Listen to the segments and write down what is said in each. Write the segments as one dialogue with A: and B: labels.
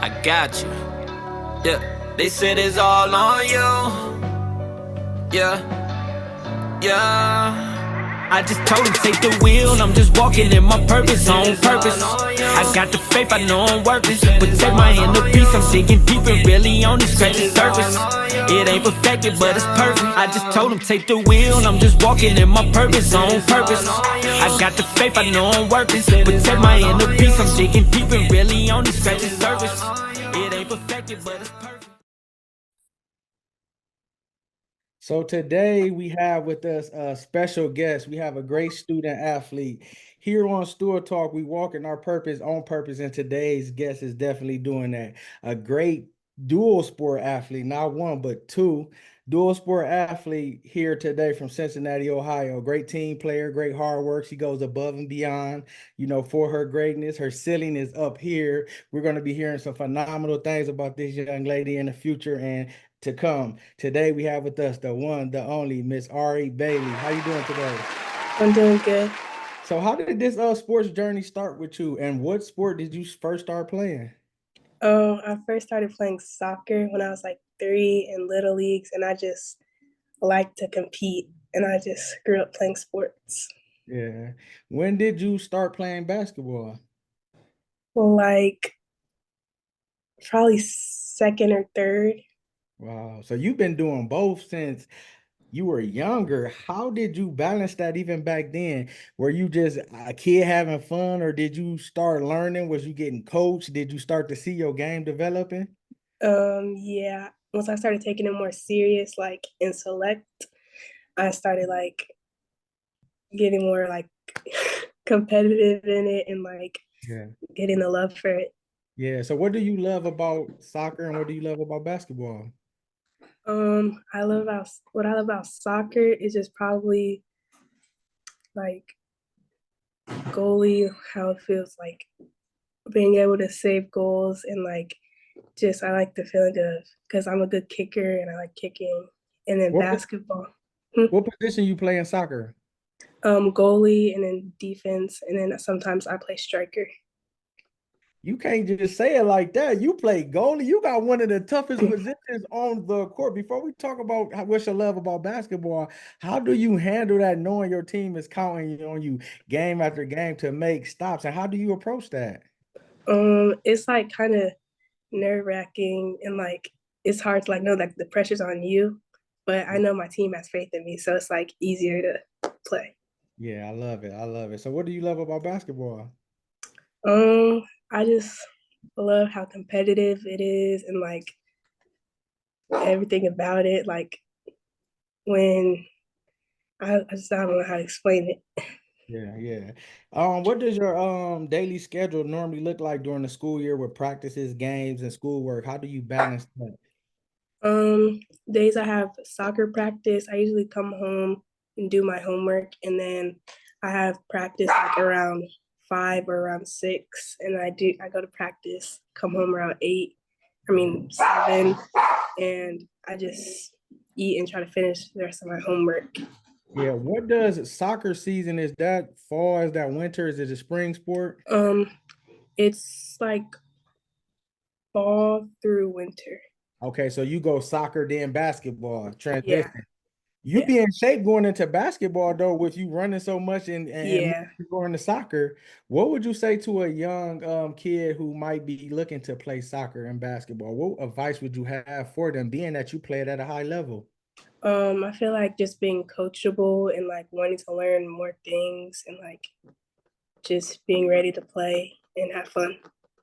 A: I got you. Yeah, they said it's all on you. Yeah, yeah. I just told him take the wheel, I'm just walking in my purpose, on purpose. I got the faith, I know I'm worth it. But take my inner peace, I'm digging deep and really only scratching surface. It ain't perfected, but it's perfect. I just told him take the wheel, I'm just walking in my purpose, on purpose. I got the faith, I know I'm worth it. But take my inner peace, I'm digging deep and really only scratching surface. It ain't perfected, but it's perfect.
B: So today we have with us a special guest. We have a great student athlete. Here on Stewart Talk, we walk in our purpose on purpose, and today's guest is definitely doing that. A great dual sport athlete, not one, but two. Dual sport athlete here today from Cincinnati, Ohio. Great team player, great hard work. She goes above and beyond, for her greatness. Her ceiling is up here. We're going to be hearing some phenomenal things about this young lady in the future and to come. Today we have with us the one, the only Miss Ari Bailey. How you doing today?
C: I'm doing good.
B: So how did this sports journey start with you, and what sport did you first start playing?
C: I first started playing soccer when I was like 3 in little leagues, and I just like to compete, and I just grew up playing sports.
B: Yeah. When did you start playing basketball?
C: Like probably second or third.
B: Wow. So you've been doing both since you were younger. How did you balance that even back then? Were you just a kid having fun, or did you start learning? Was you getting coached? Did you start to see your game developing?
C: Yeah. Once I started taking it more serious, like in select, I started like getting more like competitive in it and like
B: Yeah.
C: getting the love for it.
B: Yeah. So what do you love about soccer and what do you love about basketball?
C: I love about what I love about soccer is just probably like goalie, how it feels like being able to save goals and like just I like the feeling of because I'm a good kicker and I like kicking. And then
B: What
C: basketball,
B: what position you play in soccer?
C: goalie and then defense and then sometimes I play striker.
B: You can't just say it like that. You play goalie. You got one of the toughest positions on the court. Before we talk about what you love about basketball, how do you handle that knowing your team is counting on you game after game to make stops? And how do you approach that?
C: It's like kind of nerve wracking and like it's hard to like know that the pressure's on you, but I know my team has faith in me, so it's like easier to play.
B: Yeah, I love it. I love it. So what do you love about basketball?
C: I just love how competitive it is and like everything about it. Like when I just don't know how to explain it.
B: Yeah, yeah. What does your daily schedule normally look like during the school year with practices, games, and schoolwork? How do you balance that?
C: Days I have soccer practice, I usually come home and do my homework, and then I have practice like around 5 or around 6, and I go to practice, come home around 8. I mean 7, and I just eat and try to finish the rest of my homework.
B: Yeah, what does soccer season is that fall? Is that winter? Is it a spring sport?
C: Um, it's like fall through winter.
B: Okay, so you go soccer, then basketball,
C: Yeah,
B: transition. You
C: yeah,
B: be in shape going into basketball though, with you running so much and
C: yeah.
B: going to soccer. What would you say to a young kid who might be looking to play soccer and basketball? What advice would you have for them, being that you play it at a high level?
C: I feel like just being coachable and like wanting to learn more things and like just being ready to play and have fun.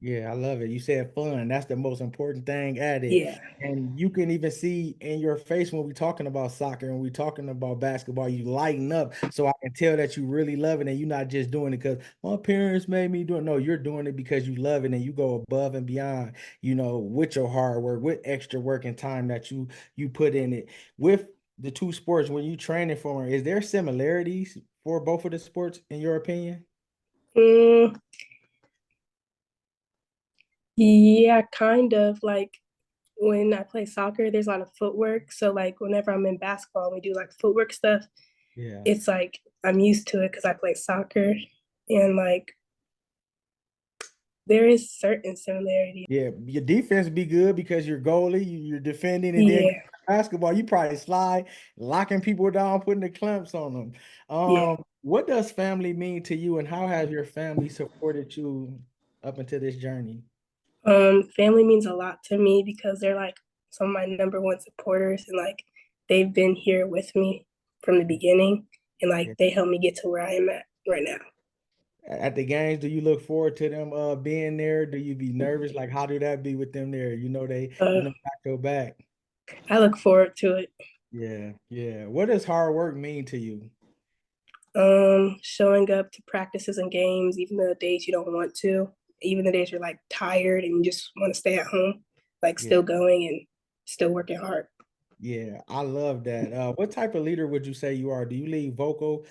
B: Yeah, I love it. You said fun. That's the most important thing at it.
C: Yeah.
B: And you can even see in your face when we're talking about soccer and we're talking about basketball, you lighten up. So I can tell that you really love it and you're not just doing it because my parents made me do it. No, you're doing it because you love it and you go above and beyond, with your hard work, with extra work and time that you put in it. With the two sports, when you training for them, is there similarities for both of the sports in your opinion?
C: Mm, yeah, kind of like when I play soccer, there's a lot of footwork. So like whenever I'm in basketball, we do like footwork stuff.
B: Yeah.
C: It's like I'm used to it because I play soccer and like There is certain similarity.
B: Yeah, your defense be good because you're goalie, you're defending, and then
C: Yeah,
B: basketball, you probably slide, locking people down, putting the clamps on them.
C: yeah.
B: What does family mean to you, and how has your family supported you up into this journey?
C: Family means a lot to me because they're like some of my number one supporters, and like they've been here with me from the beginning, and like
B: Yeah.
C: they helped me get to where I am at right now.
B: At the games, do you look forward to them being there? Do you be nervous? Like, how do that be with them there?
C: Uh,
B: Back to back.
C: I look forward to it.
B: Yeah, yeah. What does hard work mean to you?
C: Showing up to practices and games, even the days you don't want to, even the days you're like tired and you just want to stay at home, like
B: Yeah,
C: still going and still working hard.
B: yeah. I love that. What type of leader would you say you are? Do you lead vocal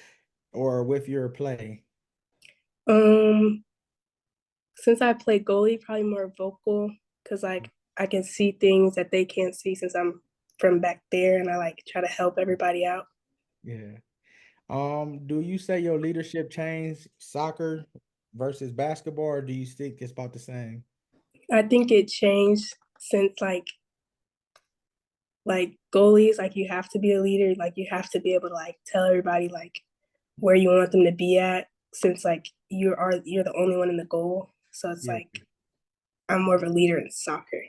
B: or with your play?
C: Um, since I play goalie, probably more vocal because like I can see things that they can't see since I'm from back there, and I like try to help everybody out.
B: Yeah. Do you say your leadership changed soccer versus basketball, or do you think it's about the same?
C: I think it changed since like goalies, like you have to be a leader, like you have to be able to like tell everybody like where you want them to be at, since like you're the only one in the goal. So it's
B: Yeah,
C: like I'm more of a leader in soccer.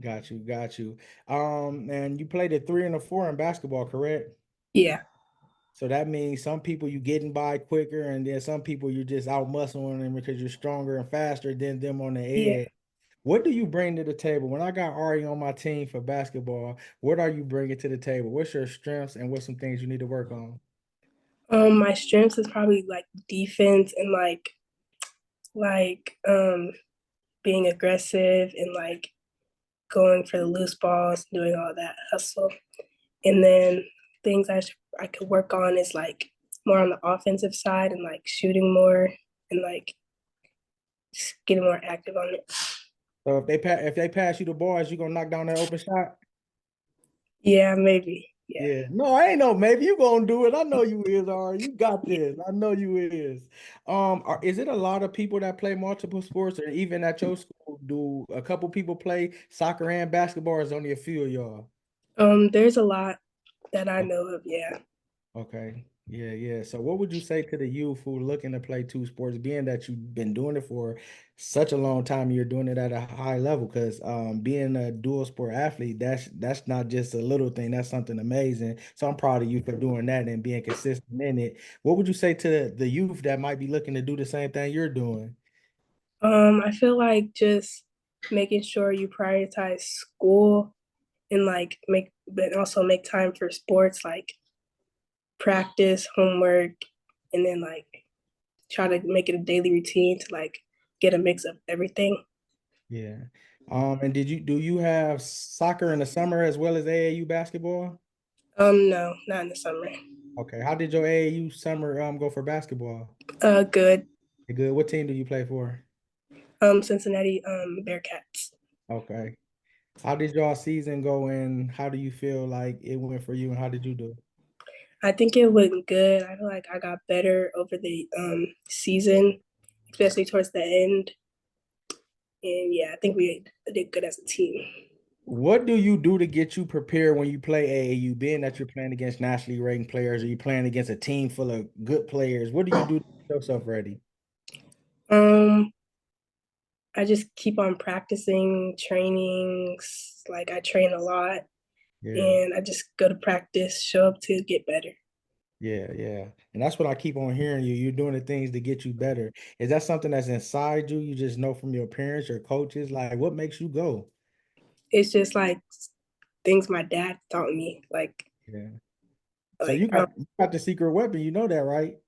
B: got you, got you. And you played a three and a four in basketball, correct?
C: Yeah,
B: So that means some people you getting by quicker, and then some people you're just out muscling them because you're stronger and faster than them on the
C: yeah.
B: edge. What do you bring to the table? When I got Ari on my team for basketball, what are you bringing to the table? What's your strengths and what's some things you need to work on?
C: My strengths is probably like defense and like being aggressive and like going for the loose balls, doing all that hustle. And then things I could work on is like more on the offensive side and like shooting more and like just getting more active on it.
B: So if they pass you the ball, is you gonna knock down that open shot?
C: Yeah, maybe. Yeah.
B: Yeah. No, I ain't know. Maybe you gonna do it. I know you is, Ari. You got
C: Yeah.
B: this. I know you is. Is it a lot of people that play multiple sports, or even at your school, do a couple people play soccer and basketball, or is only a few of y'all?
C: There's a lot that I know of. Yeah.
B: Okay. Yeah, yeah. So what would you say to the youth who looking to play two sports, being that you've been doing it for such a long time and you're doing it at a high level? Because being a dual sport athlete, that's not just a little thing, that's something amazing. So I'm proud of you for doing that and being consistent in it. What would you say to the youth that might be looking to do the same thing you're doing?
C: I feel like just making sure you prioritize school and like but also make time for sports, like practice, homework, and then like try to make it a daily routine to like get a mix of everything.
B: Yeah. And do you have soccer in the summer as well as AAU basketball?
C: No, not in the summer.
B: Okay. How did your AAU summer go for basketball?
C: Good.
B: Good. What team do you play for?
C: Cincinnati Bearcats.
B: Okay. How did y'all season go and how do you feel like it went for you and how did you do?
C: I think it went good. I feel like I got better over the season, especially towards the end. And yeah, I think we did good as a team.
B: What do you do to get you prepared when you play AAU, being that you're playing against nationally ranked players or you're playing against a team full of good players? What do you do to get yourself ready?
C: Um, I just keep on practicing trainings. Like I train a lot,
B: Yeah,
C: and I just go to practice, show up to get better.
B: yeah, yeah. And that's what I keep on hearing you. You're doing the things to get you better. Is that something that's inside you? You just know from your parents or coaches? Like, what makes you go?
C: It's just like things my dad taught me.
B: Yeah. So
C: Like
B: you got the secret weapon, you know that, right?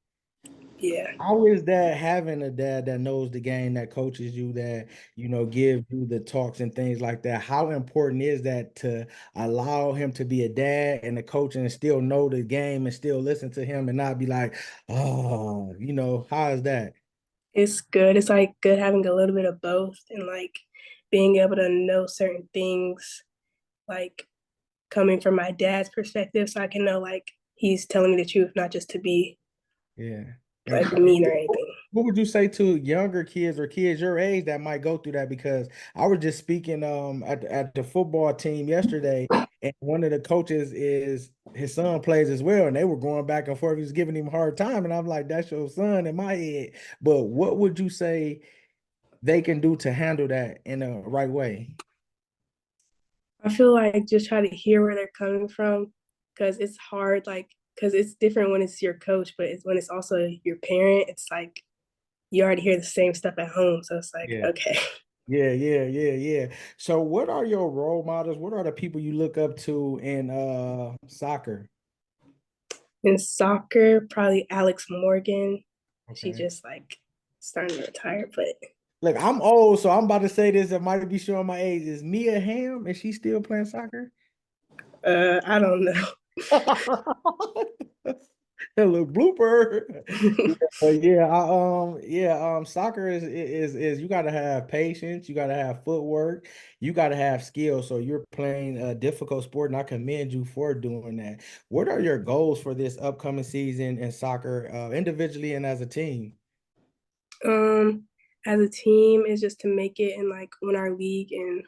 C: yeah,
B: How is that having a dad that knows the game, that coaches you, that give you the talks and things like that? How important is that to allow him to be a dad and a coach and still know the game and still listen to him and not be like, oh, how is that?
C: it's good. It's like good having a little bit of both and like being able to know certain things, like coming from my dad's perspective, so I can know like he's telling me the truth, not just to be
B: Yeah. And
C: like mean or anything.
B: what would you say to younger kids or kids your age that might go through that? Because I was just speaking at the football team yesterday, and one of the coaches is his son plays as well, and they were going back and forth. He was giving him a hard time, and I'm like, that's your son in my head. But what would you say they can do to handle that in a right way?
C: I feel like just try to hear where they're coming from because it's hard, like, because it's different when it's your coach, but it's when it's also your parent, it's like you already hear the same stuff at home. So it's like,
B: Yeah.
C: okay.
B: Yeah. So what are your role models? What are the people you look up to in soccer?
C: In soccer, probably Alex Morgan. She
B: Okay.
C: just like starting to retire, but
B: Look, I'm old, so I'm about to say this. It might be showing my age. Is Mia Hamm? Is she still playing soccer?
C: I don't know.
B: Hello, blooper. Yeah, but yeah, soccer is you gotta have patience, you gotta have footwork, you gotta have skill. So you're playing a difficult sport, and I commend you for doing that. What are your goals for this upcoming season in soccer, individually and as a team?
C: um, as a team, is just to make it and like win our league and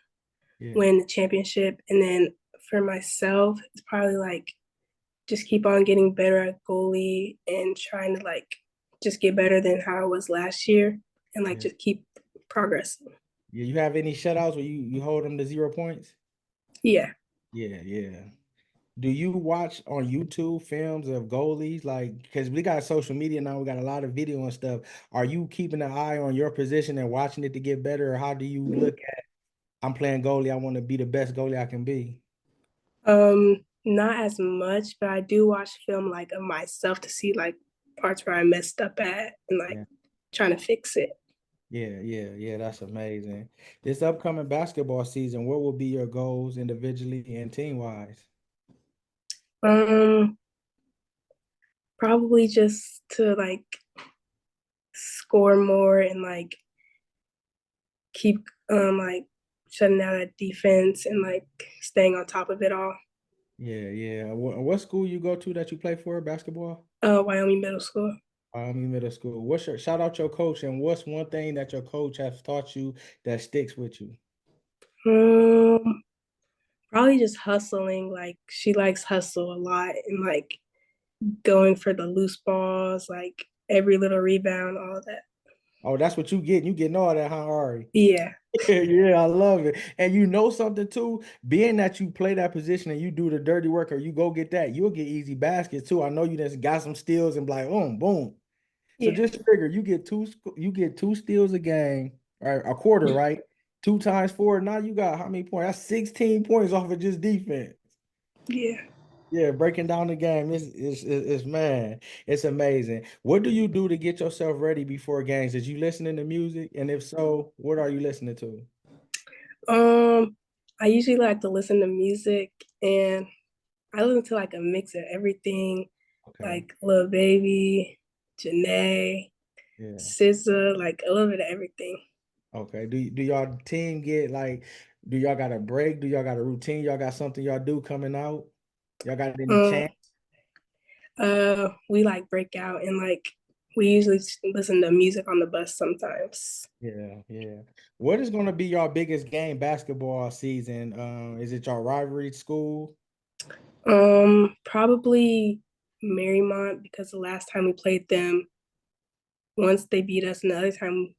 B: Yeah,
C: win the championship. And then for myself, it's probably like just keep on getting better at goalie and trying to like just get better than how I was last year and like
B: yeah,
C: just keep progressing.
B: yeah. You have any shutouts where you hold them to 0 points?
C: Yeah.
B: Yeah. Do you watch on YouTube films of goalies? Like, because we got social media now, we got a lot of video and stuff. Are you keeping an eye on your position and watching it to get better? Or how do you look at, I'm playing goalie, I want to be the best goalie I can be?
C: Not as much, but I do watch film like of myself to see like parts where I messed up at and like
B: Yeah.
C: trying to fix it.
B: Yeah. That's amazing. This upcoming basketball season, what will be your goals individually and team wise?
C: Um, Probably just to like score more and like keep like shutting down that defense and like staying on top of it all.
B: Yeah. What school you go to that you play for basketball?
C: Wyoming Middle School.
B: Middle school. What's your shout out your coach and what's one thing that your coach has taught you that sticks with you?
C: Um, Probably just hustling. Like she likes hustle a lot and like going for the loose balls, like every little rebound, all of that.
B: Oh, that's what you getting. You getting all that, huh, Ari?
C: Yeah,
B: Yeah, I love it. And you know something too, being that you play that position and you do the dirty work or you go get that, you'll get easy baskets too. I know you just got some steals and be like, boom, boom. So
C: yeah,
B: just figure you get two steals a game or a quarter, right? Two times four. Now you got how many points? That's 16 points off of just defense.
C: yeah.
B: Yeah, breaking down the game is man, it's amazing. What do you do to get yourself ready before games? Did you listening to music? And if so, what are you listening to?
C: Um, I usually like to listen to music and I listen to like a mix of everything,
B: Okay.
C: like Lil Baby, Janae,
B: Yeah.
C: SZA, like a little bit of everything.
B: Okay. Do y'all team get like, do y'all got a break? Do y'all got a routine? Y'all got something y'all do coming out? Y'all got any
C: Um,
B: chance?
C: we like break out and like we usually listen to music on the bus sometimes.
B: Yeah. What is going to be your biggest game basketball season? Is it your rivalry school?
C: Probably Marymount because the last time we played them, once they beat us, and the other time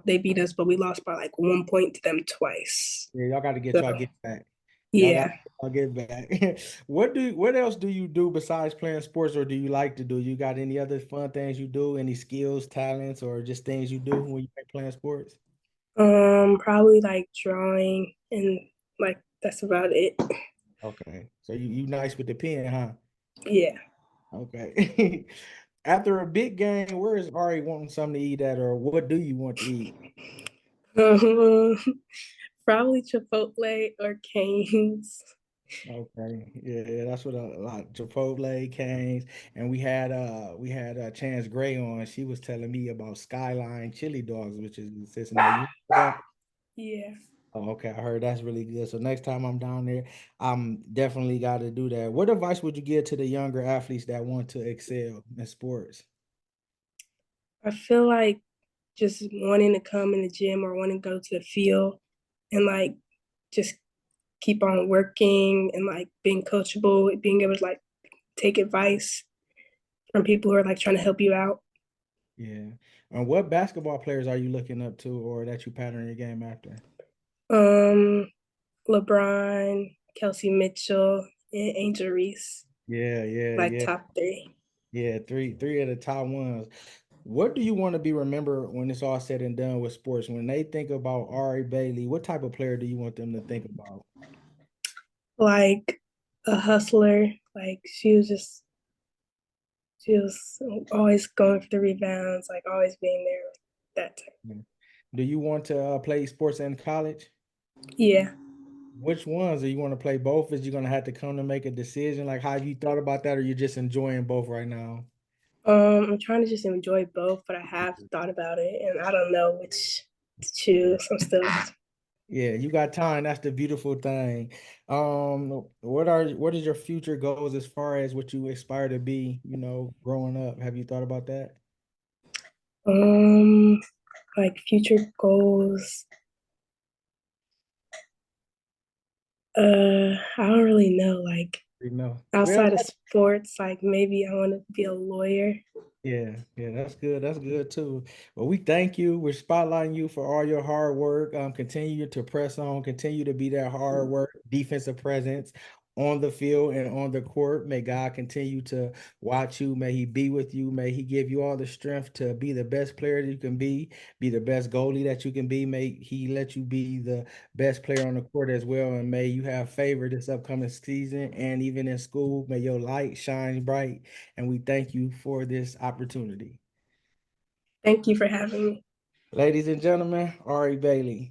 C: they beat us, but we lost by like 1 point to them twice.
B: Yeah, y'all got to get
C: So
B: y'all get back. Y'all got
C: yeah,
B: to get back. What else do you do besides playing sports, or do you like to do? You got any other fun things you do? Any skills, talents, or just things you do when you like playing sports?
C: probably like drawing and like that's about it.
B: Okay, so you nice with the pen, huh?
C: Yeah.
B: Okay. After a big game, where is Ari wanting something to eat at, or what do you want to eat?
C: Um, Probably Chipotle or Canes.
B: Okay, yeah, that's what a lot. Chipotle, Canes, and we had Chance Gray on. She was telling me about Skyline Chili Dogs, which is in Cincinnati. You know that?
C: Yeah.
B: Oh, okay, I heard that's really good. So next time I'm down there, I'm definitely got to do that. What advice would you give to the younger athletes that want to excel in sports?
C: I feel like just wanting to come in the gym or wanting to go to the field and like just keep on working and like being coachable, being able to like take advice from people who are like trying to help you out.
B: Yeah. And what basketball players are you looking up to or that you pattern your game after?
C: Um, LeBron, Kelsey Mitchell, and Angel Reese,
B: Yeah, yeah,
C: like
B: yeah.
C: top three.
B: Yeah, three of the top ones. What do you want to be remembered when it's all said and done with sports? When they think about Ari Bailey, what type of player do you want them to think about?
C: Like a hustler. Like she was always going for the rebounds, like always being there, like that type.
B: Yeah. Do you want to play sports in college?
C: Yeah.
B: Which ones? Do you want to play both? Is you gonna have to come to make a decision? Like, how have you thought about that, or you're just enjoying both right now?
C: I'm trying to just enjoy both, but I have thought about it and I don't know which to choose. I'm still
B: Yeah, you got time. That's the beautiful thing. What is your future goals as far as what you aspire to be, growing up? Have you thought about that?
C: um like future goals. I don't really know. Like
B: You know. Well,
C: outside of sports, like maybe I want to be a lawyer.
B: yeah, yeah, that's good. That's good too. Well, we thank you. We're spotlighting you for all your hard work. Continue to press on, continue to be that hard work, defensive presence on the field and on the court. May God continue to watch you. May He be with you. May He give you all the strength to be the best player that you can be the best goalie that you can be. May He let you be the best player on the court as well. And may you have favor this upcoming season and even in school. May your light shine bright and we thank you for this opportunity.
C: Thank you for having me.
B: Ladies and gentlemen, Ari Bailey.